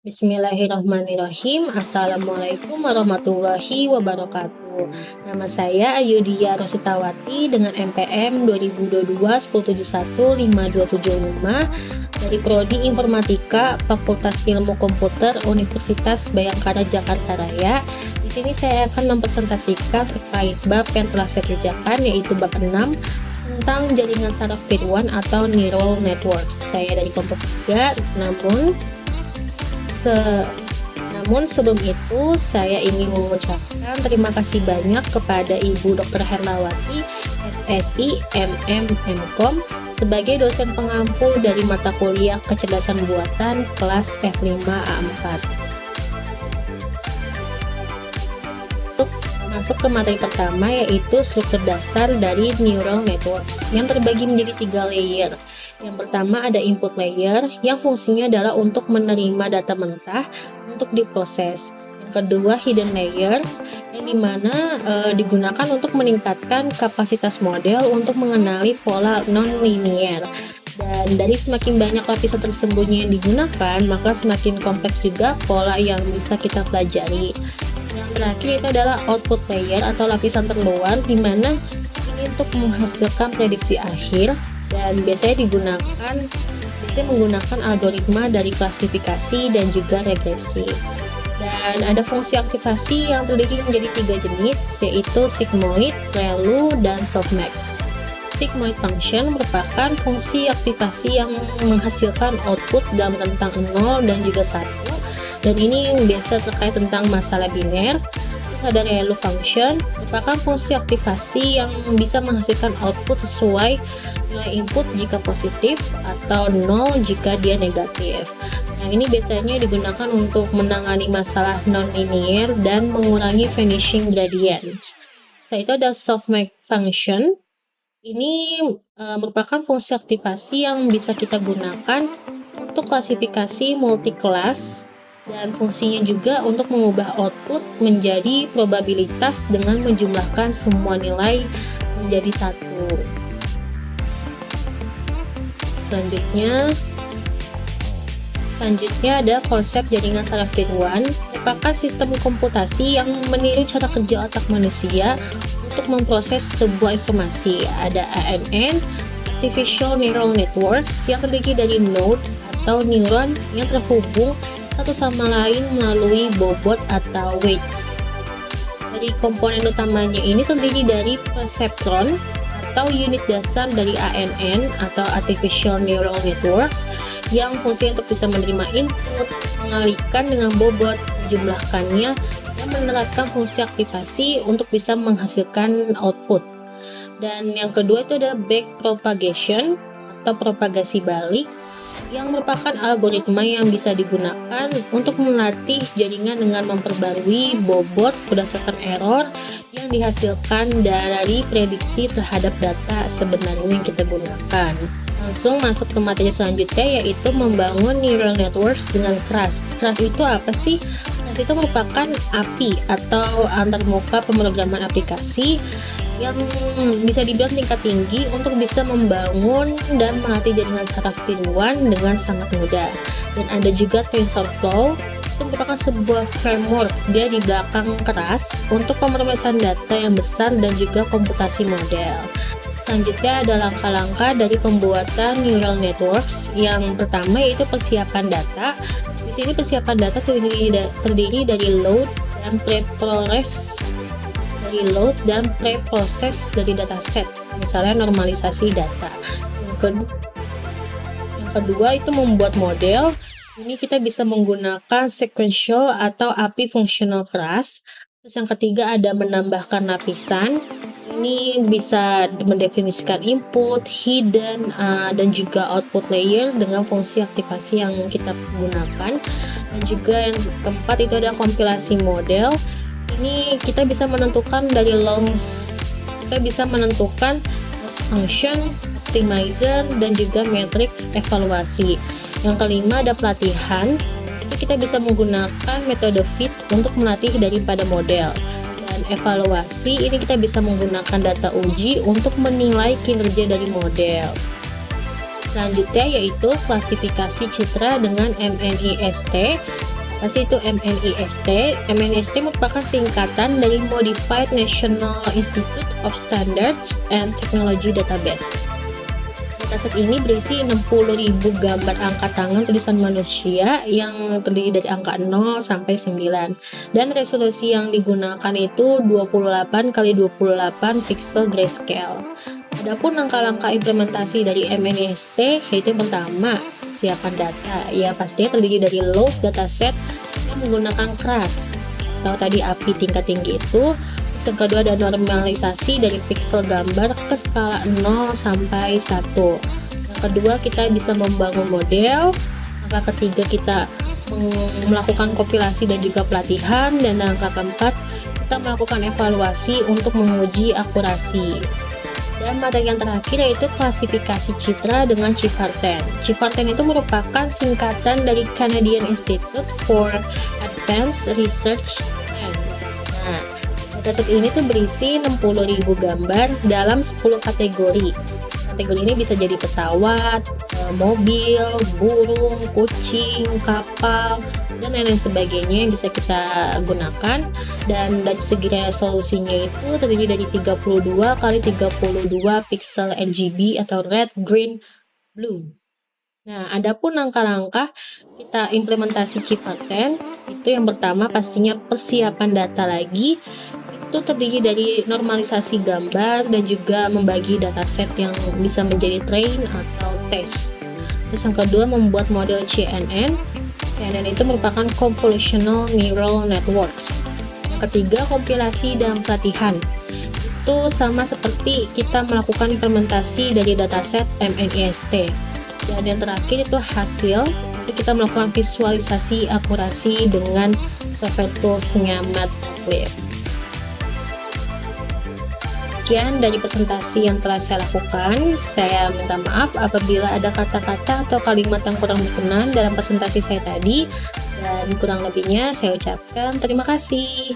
Bismillahirrahmanirrahim. Assalamualaikum warahmatullahi wabarakatuh. Nama saya Ayudia Rositawati dengan NPM 2022-1071-5275 dari Prodi Informatika Fakultas Ilmu Komputer Universitas Bhayangkara Jakarta Raya. Di sini saya akan mempresentasikan terkait bab yang telah saya kerjakan, yaitu bab 6 tentang jaringan saraf tiruan atau neural networks. Saya dari kelompok 3, namun sebelum itu saya ingin mengucapkan terima kasih banyak kepada Ibu Dr. Herlawati SSI MM.Com sebagai dosen pengampu dari mata kuliah kecerdasan buatan kelas F5A4. Untuk masuk ke materi pertama, yaitu struktur dasar dari neural networks yang terbagi menjadi 3 layer. Yang pertama ada input layer yang fungsinya adalah untuk menerima data mentah untuk diproses. Yang kedua hidden layers yang dimana digunakan untuk meningkatkan kapasitas model untuk mengenali pola non-linear. Dan dari semakin banyak lapisan tersembunyi yang digunakan, maka semakin kompleks juga pola yang bisa kita pelajari. Yang terakhir itu adalah output layer atau lapisan terluar, dimana ini untuk menghasilkan prediksi akhir dan biasanya menggunakan algoritma dari klasifikasi dan juga regresi. Dan ada fungsi aktivasi yang terdiri menjadi 3 jenis, yaitu sigmoid, ReLU, dan softmax. Sigmoid function merupakan fungsi aktivasi yang menghasilkan output dalam rentang 0 dan juga 1, dan ini biasa terkait tentang masalah biner. Ada ReLU function merupakan fungsi aktivasi yang bisa menghasilkan output sesuai nilai input jika positif atau 0 jika dia negatif. Nah, ini biasanya digunakan untuk menangani masalah non-linear dan mengurangi vanishing gradient. Setelah itu ada softmax function. Ini merupakan fungsi aktivasi yang bisa kita gunakan untuk klasifikasi multi-kelas, dan fungsinya juga untuk mengubah output menjadi probabilitas dengan menjumlahkan semua nilai menjadi 1. Selanjutnya ada konsep jaringan saraf tiruan, merupakan sistem komputasi yang meniru cara kerja otak manusia untuk memproses sebuah informasi. Ada ANN, Artificial Neural Networks, yang terdiri dari node atau neuron yang terhubung satu sama lain melalui bobot atau weights. Dari komponen utamanya ini terdiri dari perseptron atau unit dasar dari ANN atau Artificial Neural Networks yang fungsinya untuk bisa menerima input, mengalihkan dengan bobot, menjumlahkannya, dan menerapkan fungsi aktivasi untuk bisa menghasilkan output. Dan yang kedua itu ada backpropagation atau propagasi balik, yang merupakan algoritma yang bisa digunakan untuk melatih jaringan dengan memperbarui bobot berdasarkan error yang dihasilkan dari prediksi terhadap data sebenarnya yang kita gunakan. Langsung masuk ke materi selanjutnya, yaitu membangun neural networks dengan keras. Keras itu apa sih? Keras itu merupakan API atau antarmuka pemrograman aplikasi yang bisa dibilang tingkat tinggi untuk bisa membangun dan melatih jaringan saraf tiruan dengan sangat mudah. Dan ada juga TensorFlow, itu merupakan sebuah framework dia di belakang keras untuk pemrosesan data yang besar dan juga komputasi model. Selanjutnya ada langkah-langkah dari pembuatan neural networks. Yang pertama yaitu persiapan data. Di sini persiapan data terdiri dari load dan pre-proses dari dataset, misalnya normalisasi data. Yang kedua itu membuat model. Ini kita bisa menggunakan sequential atau API fungsional keras. Terus yang ketiga ada menambahkan lapisan. Ini bisa mendefinisikan input, hidden, dan juga output layer dengan fungsi aktivasi yang kita gunakan. Dan juga yang keempat itu ada kompilasi model. Ini kita bisa menentukan dari loss function, optimizer, dan juga matrix evaluasi. Yang kelima ada pelatihan. Itu kita bisa menggunakan metode fit untuk melatih daripada model. Dan evaluasi ini kita bisa menggunakan data uji untuk menilai kinerja dari model. Selanjutnya yaitu klasifikasi citra dengan MNIST. Pasti itu MNIST. MNIST merupakan singkatan dari Modified National Institute of Standards and Technology Database. Dataset ini berisi 60.000 gambar angka tangan tulisan manusia yang terdiri dari angka 0 sampai 9. Dan resolusi yang digunakan itu 28 x 28 pixel grayscale. Adapun langkah-langkah implementasi dari MNIST yaitu pertama, siapan data. Ya pastinya terdiri dari load dataset yang menggunakan CRUST atau tadi API tingkat tinggi itu. Yang kedua ada normalisasi dari pixel gambar ke skala 0 sampai 1. Yang kedua kita bisa membangun model. Langkah ketiga kita melakukan kompilasi dan juga pelatihan. Dan langkah keempat kita melakukan evaluasi untuk menguji akurasi. Dan materi yang terakhir yaitu klasifikasi citra dengan CIFAR-10. CIFAR-10 itu merupakan singkatan dari Canadian Institute for Advanced Research. Nah, dataset ini tuh berisi 60.000 gambar dalam 10 kategori. Kategori ini bisa jadi pesawat, mobil, burung, kucing, kapal, dan lain-lain sebagainya yang bisa kita gunakan. Dan dari segi resolusinya itu terdiri dari 32 x 32 pixel RGB atau red, green, blue. Nah, adapun langkah-langkah kita implementasi CIFAR-10 itu yang pertama pastinya persiapan data lagi. Itu terdiri dari normalisasi gambar dan juga membagi dataset yang bisa menjadi train atau test. Terus yang kedua membuat model CNN. CNN itu merupakan Convolutional Neural Networks. Yang ketiga kompilasi dan pelatihan. Itu sama seperti kita melakukan implementasi dari dataset MNIST. Dan yang terakhir itu hasil. Itu kita melakukan visualisasi akurasi dengan software toolsnya Matplotlib. Sekian dari presentasi yang telah saya lakukan. Saya minta maaf apabila ada kata-kata atau kalimat yang kurang berkenan dalam presentasi saya tadi. Dan kurang lebihnya saya ucapkan terima kasih.